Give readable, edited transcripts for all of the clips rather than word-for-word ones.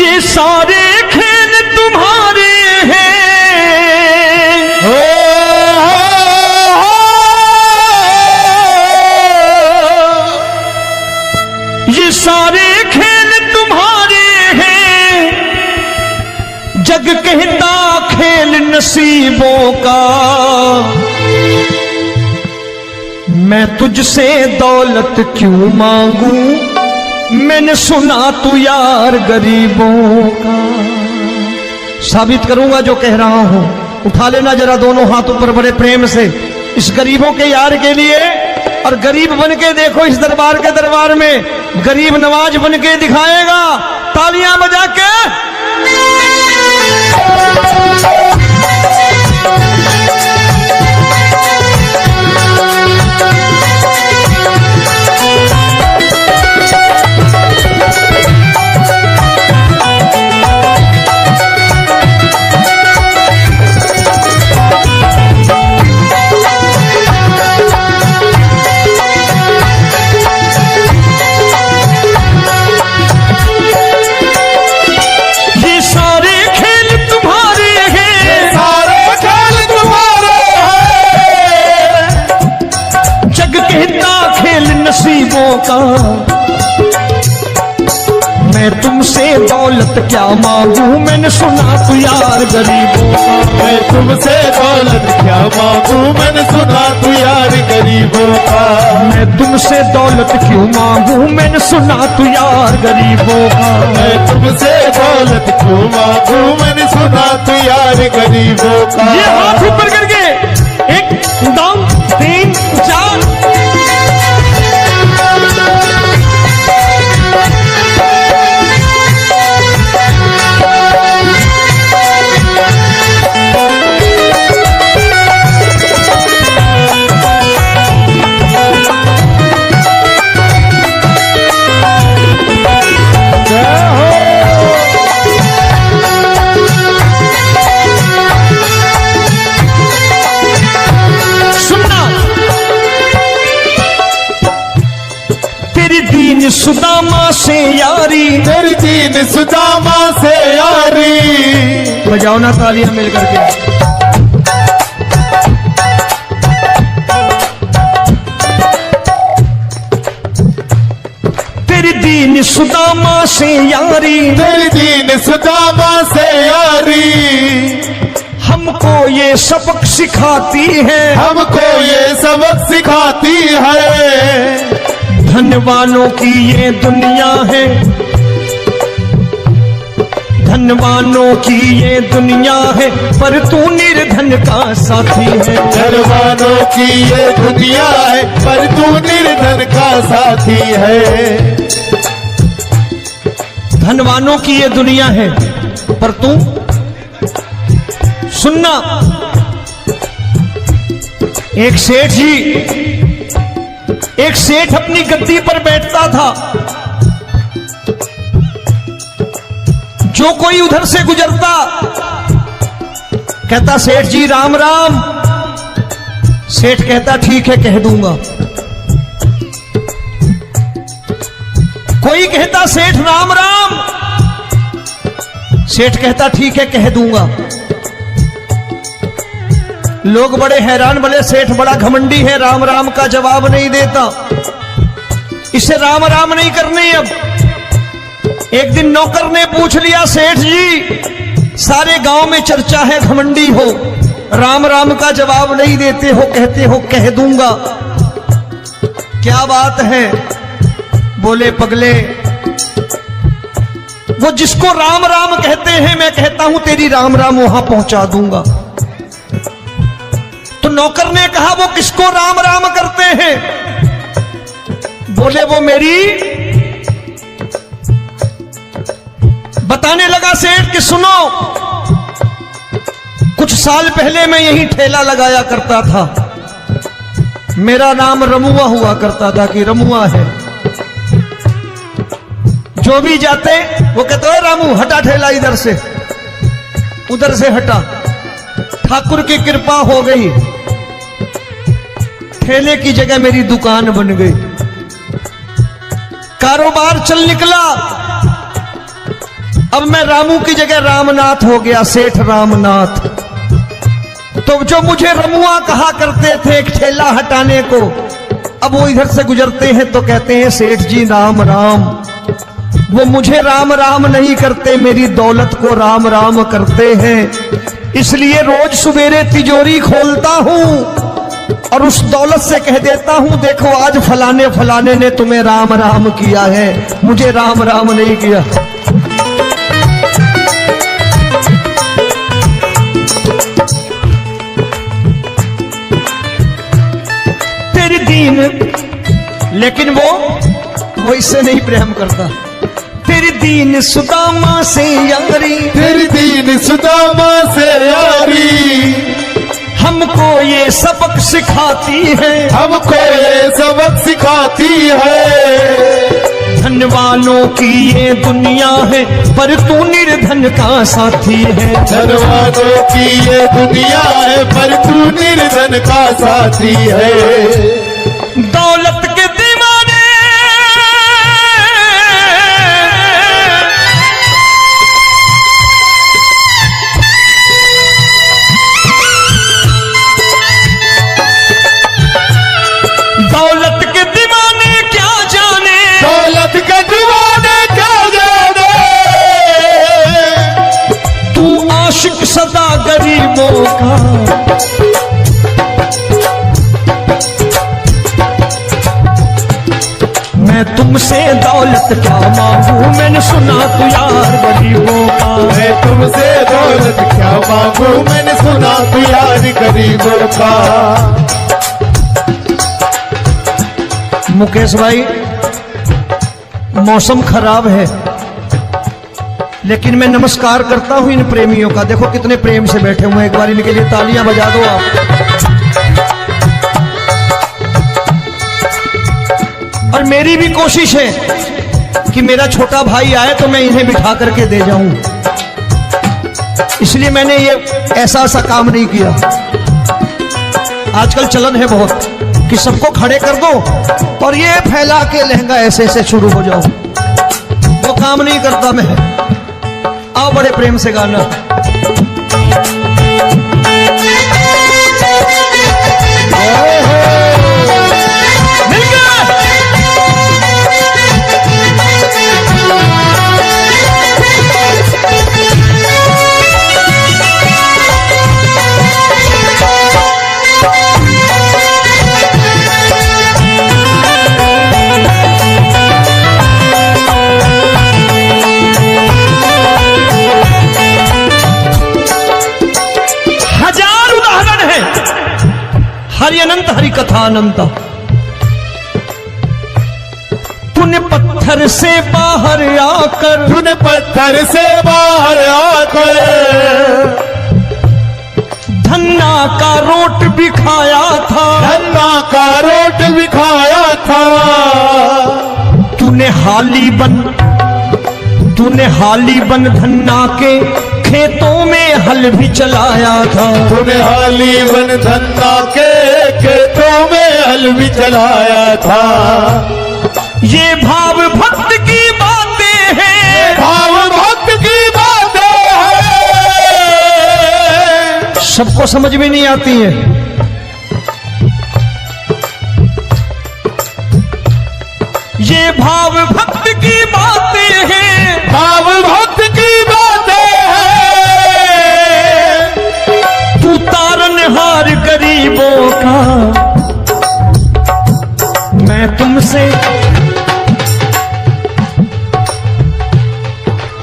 ये सारे खेल तुम्हारे हैं, ये सारे खेल तुम्हारे हैं, जग कहता खेल नसीबों का। मैं तुझसे दौलत क्यों मांगू, मैंने सुना तू यार गरीबों का। साबित करूंगा जो कह रहा हूं। उठा लेना जरा दोनों हाथ ऊपर बड़े प्रेम से इस गरीबों के यार के लिए। और गरीब बन के देखो इस दरबार के दरबार में गरीब नवाज बन के दिखाएगा, तालियां बजा के। नसीबों का मैं तुमसे दौलत क्या मांगू, मैंने सुना तू यार गरीबों का। मैं तुमसे दौलत क्या मांगू, मैंने सुना तू यार गरीबों का। मैं तुमसे दौलत क्यों मांगू, मैंने सुना तू यार गरीबों का। मैं तुमसे दौलत क्यों मांगू, मैंने सुना तू यार गरीबों का। ये हाथ ऊपर करके 1 2 3 4। सुदामा से यारी, तेरी दीन सुदामा से यारी। बजाओ ना तालियां मिल करके। तेरी दीन सुदामा से यारी, तेरी दीन सुदामा से यारी। हमको ये सबक सिखाती है, हमको ये सबक सिखाती है। धनवानों की ये दुनिया है, धनवानों की ये दुनिया है, पर तू निर्धन का साथी है। धनवानों की ये दुनिया है, पर तू निर्धन का साथी है। धनवानों की ये दुनिया है, पर तू सुनना। एक सेठ अपनी गद्दी पर बैठता था। जो कोई उधर से गुजरता कहता सेठ जी राम राम। सेठ कहता ठीक है कह दूंगा। कोई कहता सेठ राम राम। सेठ कहता ठीक है कह दूंगा। लोग बड़े हैरान, बोले सेठ बड़ा घमंडी है, राम राम का जवाब नहीं देता, इसे राम राम नहीं करनी। अब एक दिन नौकर ने पूछ लिया सेठ जी सारे गांव में चर्चा है घमंडी हो, राम राम का जवाब नहीं देते हो, कहते हो कह दूंगा, क्या बात है? बोले पगले वो जिसको राम राम कहते हैं मैं कहता हूं तेरी राम राम वहां पहुंचा दूंगा। तो नौकर ने कहा वो किसको राम राम करते हैं? बोले वो मेरी। बताने लगा सेठ कि सुनो, कुछ साल पहले मैं यहीं ठेला लगाया करता था, मेरा नाम रमुआ हुआ करता था कि रमुआ है। जो भी जाते वो कहते हैं रामू हटा ठेला इधर से, उधर से हटा। ठाकुर की कृपा हो गई, ठेले की जगह मेरी दुकान बन गई, कारोबार चल निकला। अब मैं रामू की जगह रामनाथ हो गया, सेठ रामनाथ। तो जो मुझे रमुआ कहा करते थे एक ठेला हटाने को, अब वो इधर से गुजरते हैं तो कहते हैं सेठ जी राम राम। वो मुझे राम राम नहीं करते, मेरी दौलत को राम राम करते हैं। इसलिए रोज सवेरे तिजोरी खोलता हूं और उस दौलत से कह देता हूं, देखो आज फलाने फलाने ने तुम्हें राम राम किया है, मुझे राम राम नहीं किया। तेरी दीन, लेकिन वो इससे नहीं प्रेम करता। तेरी दीन सुदामा से यारी, तेरी दीन सुदामा से यारी, हमको ये सबक सिखाती है, हमको ये सबक सिखाती है। धन वालों की ये दुनिया है, पर तू निर्धन का साथी है। धन वालों की ये दुनिया है, पर तू निर्धन का साथी है। दौलत के दीवाने दौलत के दीवाने क्या जाने, दौलत के दीवाने क्या जाने। तू आशिक सदा गरीबों का। मैं तुमसे दौलत क्या मांगू, मैंने सुना तू यार गरीबों का। मैं तुमसे दौलत क्या मांगू, मैंने सुना तू यार गरीबों का। मुकेश भाई, मौसम खराब है, लेकिन मैं नमस्कार करता हूं इन प्रेमियों का। देखो कितने प्रेम से बैठे हुए हैं, एक बार इनके लिए तालियां बजा दो आप। और मेरी भी कोशिश है कि मेरा छोटा भाई आए तो मैं इन्हें बिठा करके दे जाऊं, इसलिए मैंने ये ऐसा काम नहीं किया। आजकल चलन है बहुत कि सबको खड़े कर दो और ये फैला के लहंगा ऐसे ऐसे शुरू हो जाओ, वो काम नहीं करता मैं। आओ बड़े प्रेम से गाना। हरि अनंत हरि कथा अनंत। तूने पत्थर से बाहर आकर, तूने पत्थर से बाहर आकर धन्ना का रोट भी खाया था, धन्ना का रोट भी खाया था। तूने हाली बन धन्ना के खेतों में हल भी चलाया था। तूने हाली बन धन्ना के खेतों में हल भी चलाया था। ये भाव भक्त की बातें हैं, भाव भक्त की बातें हैं, सबको समझ में नहीं आती है। ये भाव भक्त की बातें हैं, भाव भक्त की बातें हैं। तू तारनहार गरीबों का, मैं तुमसे।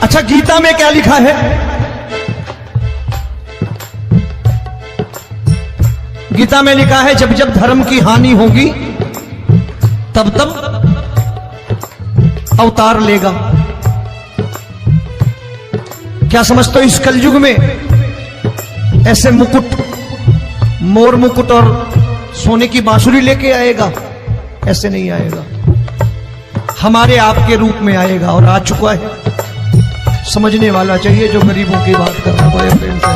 अच्छा, गीता में क्या लिखा है? गीता में लिखा है जब जब धर्म की हानि होगी तब तब अवतार लेगा। क्या समझते हो, इस कलयुग में ऐसे मुकुट, मोर मुकुट और सोने की बांसुरी लेके आएगा? ऐसे नहीं आएगा, हमारे आपके रूप में आएगा और आ चुका है। समझने वाला चाहिए जो गरीबों की बात करना बड़े प्रेम से।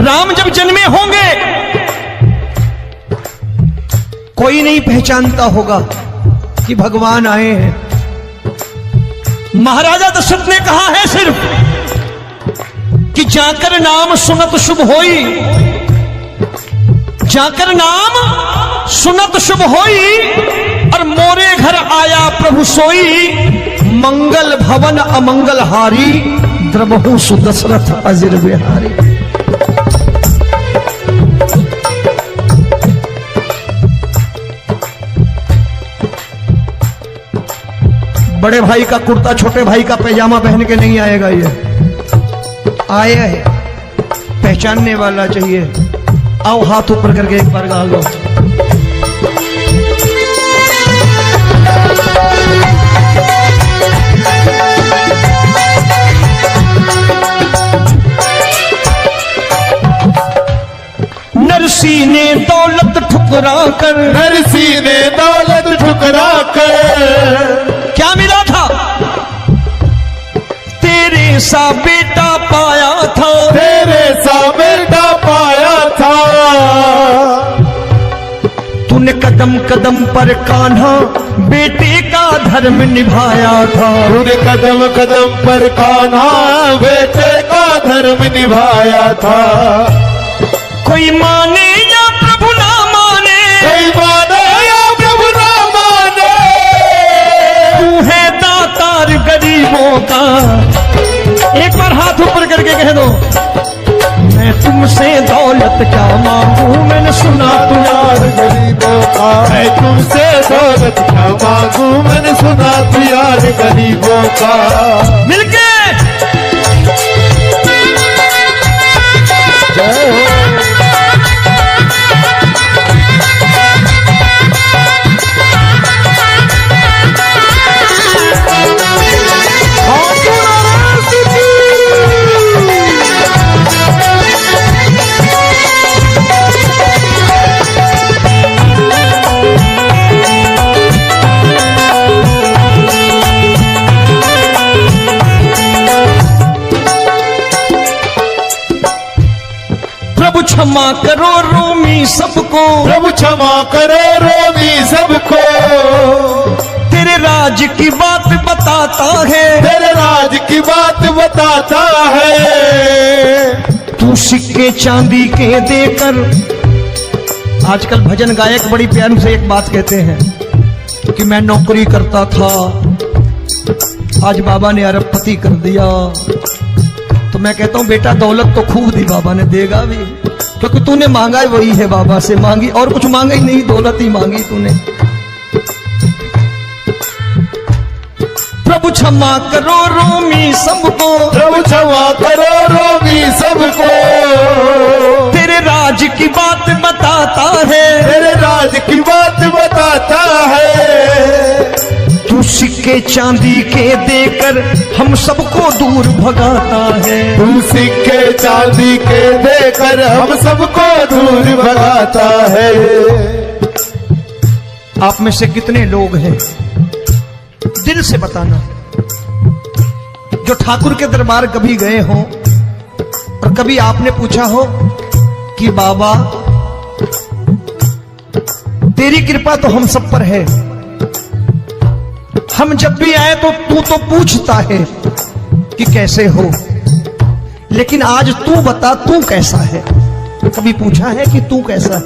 राम जब जन्मे होंगे कोई नहीं पहचानता होगा, कि भगवान आए हैं। महाराजा दशरथ ने कहा है सिर्फ कि जाकर नाम सुनत शुभ होई, जाकर नाम सुनत शुभ होई, और मोरे घर आया प्रभु सोई, मंगल भवन अमंगल हारी, द्रबहु सुदशरथ अजिर बिहारी। बड़े भाई का कुर्ता छोटे भाई का पैजामा पहन के नहीं आएगा, ये आया है पहचानने वाला चाहिए। आओ हाथ ऊपर करके एक बार गा लो। नरसी ने दौलत ठुकरा कर, नरसी ने दौलत ठुकरा कर, क्या मिला था? तेरे सा बेटा पाया था, तेरे सा बेटा पाया था। तूने कदम कदम पर कान्हा बेटे का धर्म निभाया था, तूने कदम कदम पर कान्हा बेटे का धर्म निभाया था। कोई माने या प्रभु ना माने, कोई माने या प्रभु ना माने, तू है दातार गरीबों का। एक बार हाथ ऊपर करके कह दो, मैं तुमसे दौलत क्या मांगू, मैंने सुना तू यार गरीबों का। मैं तुमसे दौलत क्या मांगू, मैंने सुना तू यार गरीबों का। मिलके जय हो। क्षमा करो रोमी सबको, प्रभु क्षमा करो रोमी सबको। तेरे राज की बात बताता है, तेरे राज की बात बताता है। तू सिक्के चांदी के देकर, आजकल भजन गायक बड़ी प्यार से एक बात कहते हैं कि मैं नौकरी करता था, आज बाबा ने अरबपति कर दिया। तो मैं कहता हूं बेटा दौलत तो खूब दी बाबा ने, देगा भी, क्योंकि तूने मांगा वही है बाबा से, मांगी और कुछ मांगा ही नहीं, दौलत ही मांगी तूने। प्रभु क्षमा करो रोमी सबको, प्रभु क्षमा करो रोमी सबको। तेरे राज की बात बताता है, तेरे राज की बात बताता है। तू सिक्के चांदी के देकर हम सबको दूर भगाता है, तू सिक्के चांदी के देकर हम सबको दूर भगाता है। आप में से कितने लोग हैं, दिल से बताना, जो ठाकुर के दरबार कभी गए हो और कभी आपने पूछा हो कि बाबा तेरी कृपा तो हम सब पर है, हम जब भी आए तो तू तो पूछता है कि कैसे हो, लेकिन आज तू बता तू कैसा है। कभी पूछा है कि तू कैसा है?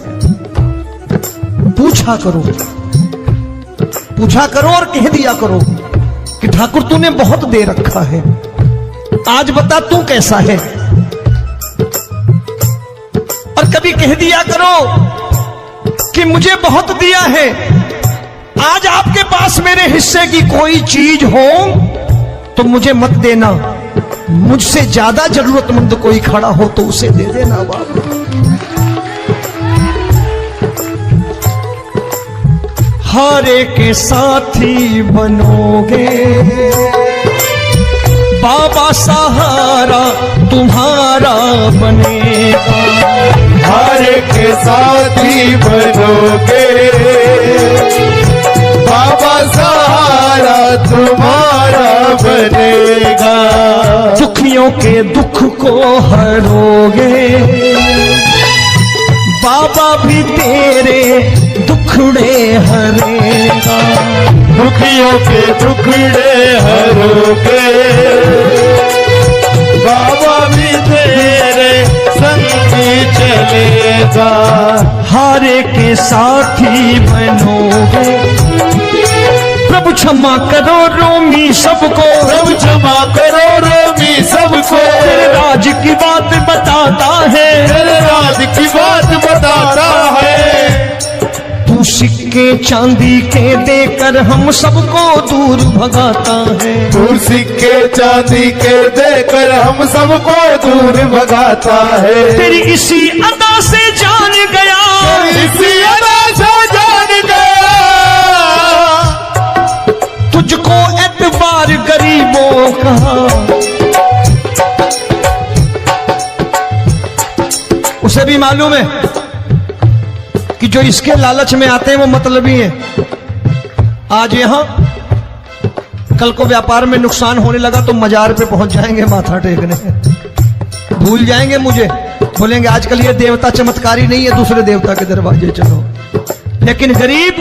पूछा करो, पूछा करो और कह दिया करो कि ठाकुर तूने बहुत दे रखा है, आज बता तू कैसा है। और कभी कह दिया करो कि मुझे बहुत दिया है, आज आपके पास मेरे हिस्से की कोई चीज हो तो मुझे मत देना, मुझसे ज्यादा जरूरतमंद कोई खड़ा हो तो उसे दे देना बाबा। हारे के साथी बनोगे बाबा, सहारा तुम्हारा बनेगा। हारे के साथी बनोगे बाबा, सहारा तुम्हारा बनेगा। दुखियों के दुख को हरोगे बाबा, भी तेरे दुखड़े हरेगा। दुखियों के टुकड़े हरोगे, बाबा भी तेरे संगी चलेगा। हारे के साथी बनोगे, प्रभु क्षमा करो रोमी सबको, प्रभु क्षमा करो रोमी सबको, तेरे राज की बात बताता है, तेरे राज की बात बताता है। तू सिक्के चांदी के देकर हम सबको दूर भगाता है, तू सिक्के चांदी के देकर हम सबको दूर भगाता है। तेरी इसी अदा से जान गया, इसी अदा से जान गया, तुझको एतबार गरीबों का। उसे भी मालूम है कि जो इसके लालच में आते हैं वो मतलबी हैं। आज यहां कल को व्यापार में नुकसान होने लगा तो मजार पे पहुंच जाएंगे माथा टेकने, भूल जाएंगे मुझे, बोलेंगे आजकल ये देवता चमत्कारी नहीं है, दूसरे देवता के दरवाजे चलो। लेकिन गरीब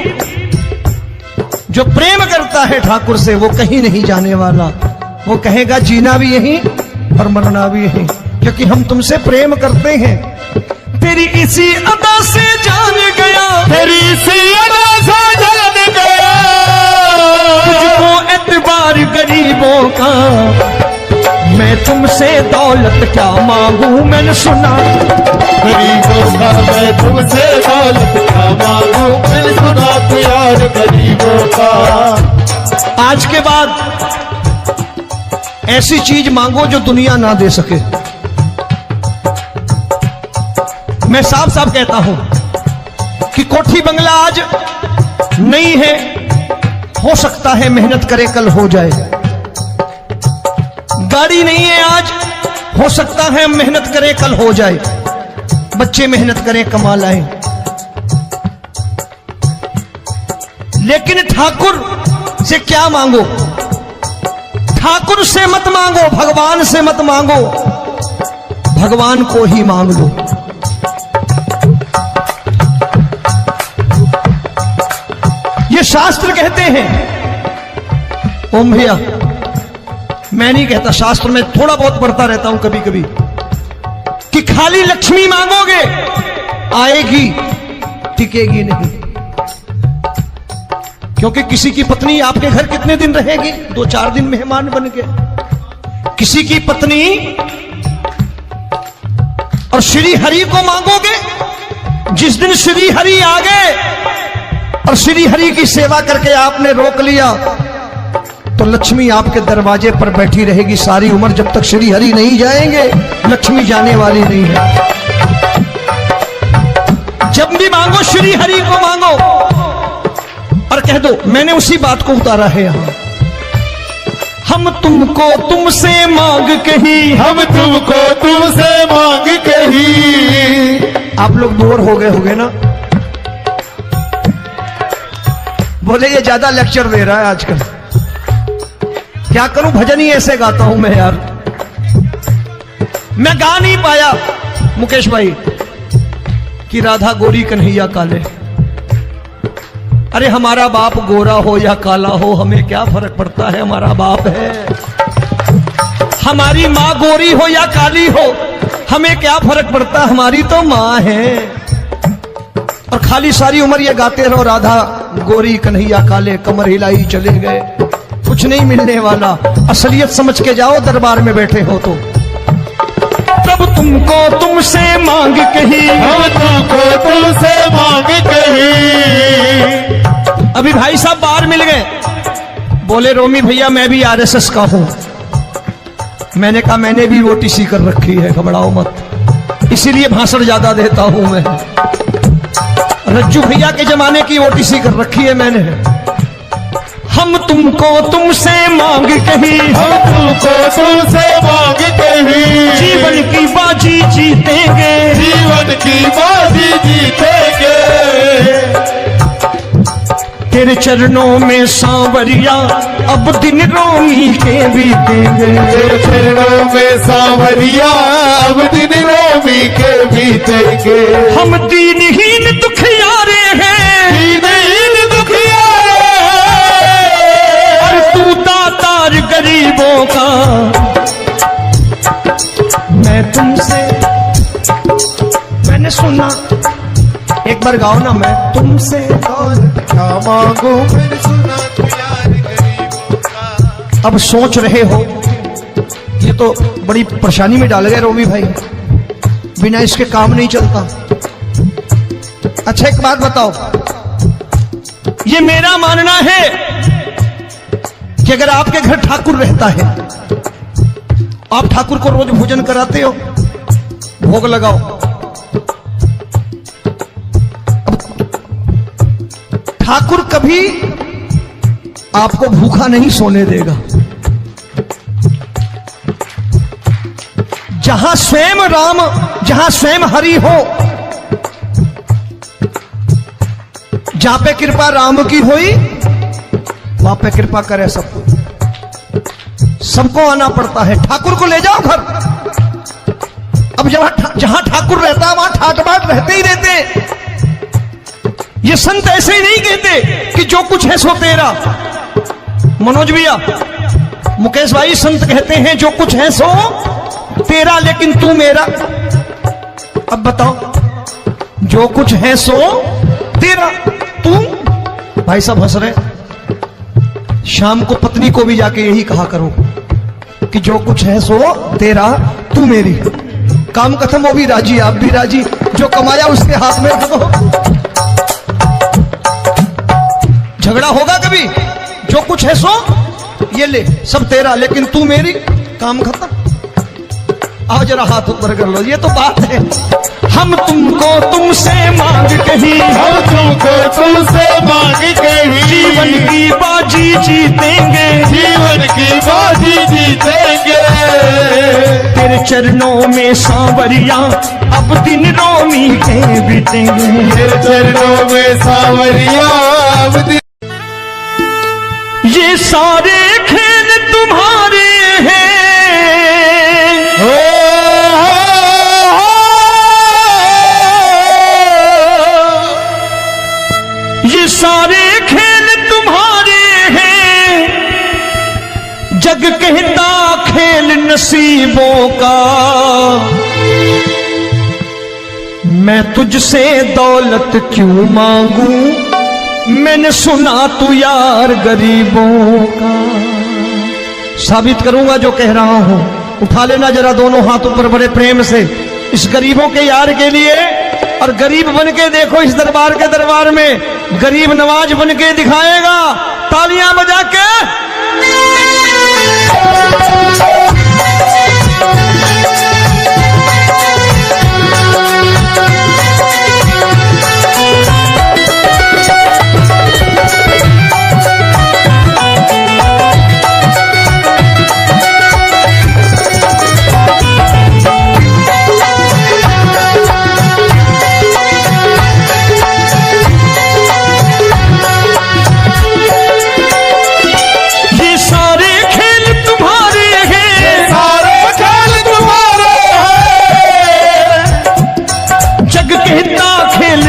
जो प्रेम करता है ठाकुर से वो कहीं नहीं जाने वाला, वो कहेगा जीना भी यहीं और मरना भी यहीं, क्योंकि हम तुमसे प्रेम करते हैं। तेरी इसी अदा से जान गया, तेरी इसी अदा से जान गया, तुझको एतबार गरीबों का। मैं तुमसे दौलत क्या मांगू, मैंने सुना गरीबों का मैं तुमसे दौलत क्या मांगू, मैंने सुना तू यार गरीबों का। आज के बाद ऐसी चीज मांगो जो दुनिया ना दे सके। मैं साफ साफ कहता हूं कि कोठी बंगला आज नहीं है, हो सकता है मेहनत करे कल हो जाए। गाड़ी नहीं है आज, हो सकता है मेहनत करें कल हो जाए। बच्चे मेहनत करें कमा लाएं, लेकिन ठाकुर से क्या मांगो? ठाकुर से मत मांगो, भगवान से मत मांगो, भगवान को ही मांग लो। ये शास्त्र कहते हैं, ओम भैया मैं नहीं कहता, शास्त्र में थोड़ा बहुत पढ़ता रहता हूं कभी कभी, कि खाली लक्ष्मी मांगोगे आएगी, टिकेगी नहीं। क्योंकि किसी की पत्नी आपके घर कितने दिन रहेगी? 2-4 दिन मेहमान बन के। किसी की पत्नी और श्री हरि को मांगोगे, जिस दिन श्री हरि आ गए और श्री हरि की सेवा करके आपने रोक लिया तो लक्ष्मी आपके दरवाजे पर बैठी रहेगी सारी उम्र, जब तक श्री हरि नहीं जाएंगे लक्ष्मी जाने वाली नहीं है। जब भी मांगो श्री हरि को मांगो और कह दो मैंने उसी बात को उतारा है यहां, हम तुमको तुमसे मांग कही, हम तुमको तुमसे मांग कही। आप लोग बोर हो गए होंगे ना, बोले ये ज्यादा लेक्चर दे रहा है आजकल, क्या करूं भजन ही ऐसे गाता हूं मैं यार। मैं गा नहीं पाया मुकेश भाई कि राधा गोरी कन्हैया काले। अरे हमारा बाप गोरा हो या काला हो हमें क्या फर्क पड़ता है, हमारा बाप है। हमारी माँ गोरी हो या काली हो हमें क्या फर्क पड़ता, हमारी तो माँ है। और खाली सारी उम्र ये गाते रहो राधा गोरी कन्हैया काले, कमर हिलाई चले गए, कुछ नहीं मिलने वाला। असलियत समझ के जाओ दरबार में बैठे हो तो। तब तुमको तुमसे मांग कही, हम तुमको तुमसे मांग कही। अभी भाई साहब बाहर मिल गए, बोले रोमी भैया मैं भी आरएसएस का हूं। मैंने कहा मैंने भी ओटीसी कर रखी है, घबराओ मत, इसीलिए भाषण ज्यादा देता हूं मैं। रज्जू भैया के जमाने की ओटीसी कर रखी है मैंने। हम तुमको तुमसे मांग कही, हम तुमको तुमसे मांग कही। जीवन की बाजी जीतेंगे, जीवन की बाजी जीतेंगे। तेरे चरणों में सांवरिया अब दिन रोमी के बीतेंगे। तेरे चरणों में सांवरिया अब दिन रोमी के बीतेंगे। हम दीनहीन दुखियारे हैं, दीनहीन दुखियारे हैं, बार गाओ ना, मैं तुमसे दौलत क्या मांगू मैंने सुना तू यार गरीबों का। अब सोच रहे हो ये तो बड़ी परेशानी में डाल गए रोमी भाई, बिना इसके काम नहीं चलता। अच्छा एक बात बताओ, ये मेरा मानना है कि अगर आपके घर ठाकुर रहता है, आप ठाकुर को रोज भोजन कराते हो, भोग लगाओ, अब ठाकुर कभी आपको भूखा नहीं सोने देगा। जहां स्वयं राम, जहां स्वयं हरि हो, जहां पे कृपा राम की हुई वहां पे कृपा करे सबको, सबको आना पड़ता है। ठाकुर को ले जाओ घर। अब जहां ठाकुर रहता है वहां ठाट बाट रहते ही रहते। ये संत ऐसे ही नहीं कहते कि जो कुछ है सो तेरा। मनोज भैया, मुकेश भाई, संत कहते हैं जो कुछ है सो तेरा लेकिन तू मेरा। अब बताओ, जो कुछ है सो तेरा, तू। भाई साहब हंस रहे। शाम को पत्नी को भी जाके यही कहा करो कि जो कुछ है सो तेरा, तू मेरी। काम खत्म, वो भी राजी, आप भी राजी, जो कमाया उसके हाथ में रख दो। झगड़ा होगा कभी? जो कुछ है सो ये ले, सब तेरा लेकिन तू मेरी, काम खत्म। आओ जरा हाथ ऊपर कर लो, ये तो बात है। हम तुमको तुमसे मांग कहीं, हम तुमको तुमसे मांग कहीं, जीवन की बाजी जीतेंगे, जीवन की बाजी जीतेंगे। तेरे चरणों में सांवरिया अब दिन रोमी के बीतेंगे। तेरे चरणों में सांवरिया अब दिन। ये सारे खेल तुम्हारे हैं, ये सारे खेल तुम्हारे हैं, जग कहता खेल नसीबों का। मैं तुझसे दौलत क्यों मांगू, मैंने सुना तू यार गरीबों का। साबित करूंगा जो कह रहा हूं। उठा लेना जरा दोनों हाथ ऊपर बड़े प्रेम से, इस गरीबों के यार के लिए। और गरीब बन के देखो इस दरबार के दरबार में, गरीब नवाज बन के दिखाएगा, तालियां बजा के।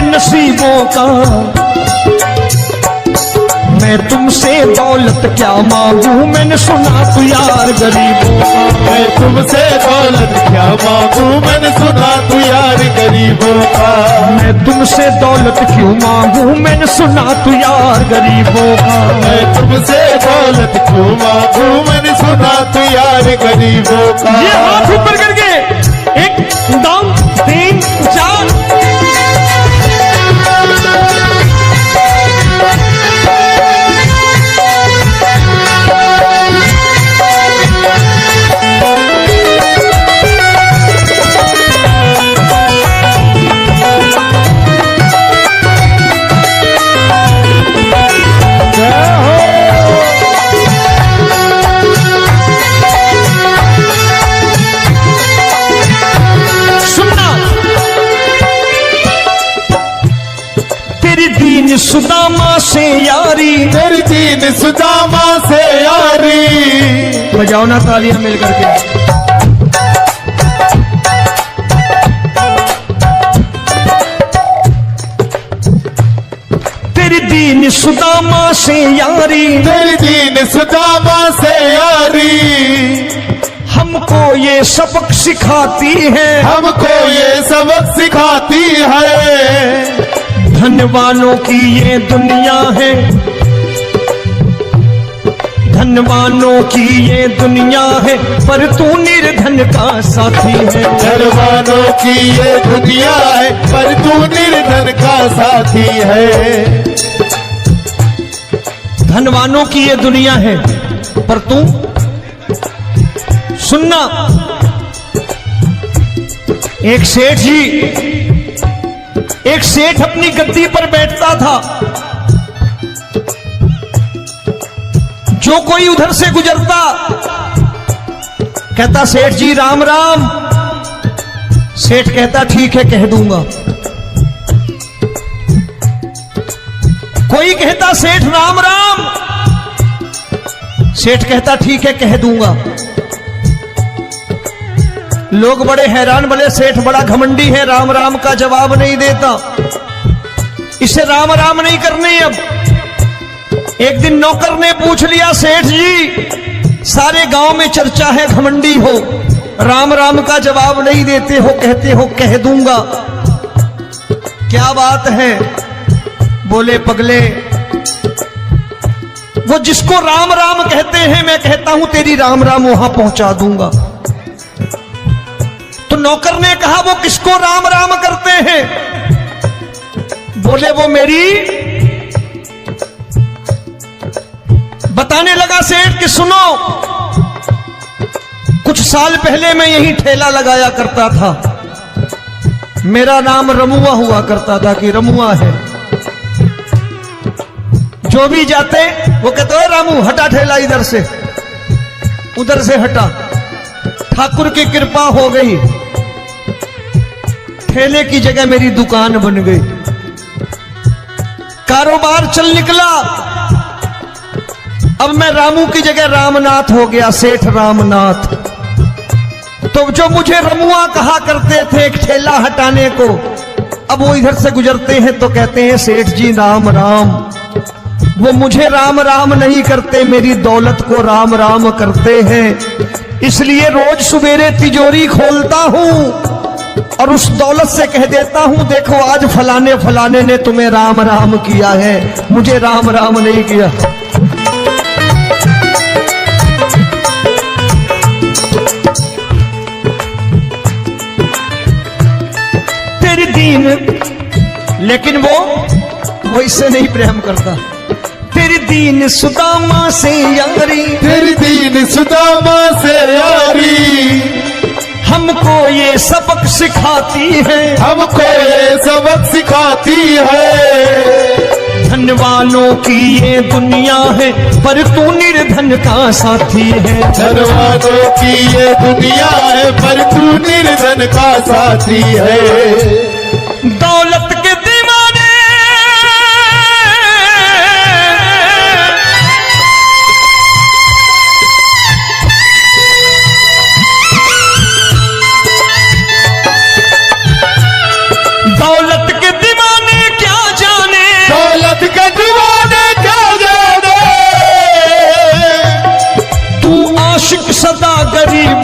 नसीबों का। मैं तुमसे दौलत क्या मांगू, मैंने सुना तू यार गरीबों का। मैं तुमसे दौलत क्या मांगू, मैंने सुना तू यार गरीबों का। मैं तुमसे दौलत क्यों मांगू, मैंने सुना तू यार गरीबों का। मैं तुमसे दौलत क्यों मांगू, मैंने सुना तू यार गरीबों का। ये हाथ ऊपर करके 1 2 3 4। सुदामा से यारी, तेरी दीन सुदामा से यारी। बजाओ ना तालियां मिल करके। तेरी दीन सुदामा से यारी, तेरी दीन सुदामा से यारी। हमको ये सबक सिखाती है, हमको ये सबक सिखाती है। धनवानों की ये दुनिया है, धनवानों की ये दुनिया है, पर तू निर्धन का साथी है। धनवानों की ये दुनिया है, पर तू निर्धन का साथी है। धनवानों की ये दुनिया है, पर तू सुनना। एक सेठ जी, एक सेठ अपनी गद्दी पर बैठता था। जो कोई उधर से गुजरता कहता सेठ जी राम राम। सेठ कहता ठीक है कह दूंगा। कोई कहता सेठ राम राम। सेठ कहता ठीक है कह दूंगा। लोग बड़े हैरान, बोले सेठ बड़ा घमंडी है, राम राम का जवाब नहीं देता, इसे राम राम नहीं करने। अब एक दिन नौकर ने पूछ लिया, सेठ जी सारे गांव में चर्चा है घमंडी हो, राम राम का जवाब नहीं देते हो, कहते हो कह दूंगा, क्या बात है? बोले पगले, वो जिसको राम राम कहते हैं मैं कहता हूं तेरी राम राम वहां पहुंचा दूंगा। तो नौकर ने कहा वो किसको राम राम करते हैं? बोले वो मेरी। बताने लगा सेठ कि सुनो, कुछ साल पहले मैं यही ठेला लगाया करता था, मेरा नाम रमुआ हुआ करता था कि रमुआ है। जो भी जाते वो कहते हो रामू हटा ठेला इधर से, उधर से हटा। ठाकुर की कृपा हो गई, ठेले की जगह मेरी दुकान बन गई, कारोबार चल निकला। अब मैं रामू की जगह रामनाथ हो गया, सेठ रामनाथ। तो जो मुझे रमुआ कहा करते थे एक ठेला हटाने को, अब वो इधर से गुजरते हैं तो कहते हैं सेठ जी राम राम। वो मुझे राम राम नहीं करते, मेरी दौलत को राम राम करते हैं। इसलिए रोज सवेरे तिजोरी खोलता हूं और उस दौलत से कह देता हूं देखो आज फलाने फलाने ने तुम्हें राम राम किया है, मुझे राम राम नहीं किया। तेरी दीन, लेकिन वो इससे नहीं प्रेम करता। तेरी दीन सुदामा से यारी, तेरी दीन सुदामा से यारी, हमको ये सबक सिखाती है, हमको ये सबक सिखाती है। धनवानों की ये दुनिया है, पर तू निर्धन का साथी है। धनवानों की ये दुनिया है, पर तू निर्धन का साथी है। दौलत के दीवाने दौलत के दीवाने क्या जाने, दौलत के दीवाने क्या जाने, तू आशिक सदा गरीब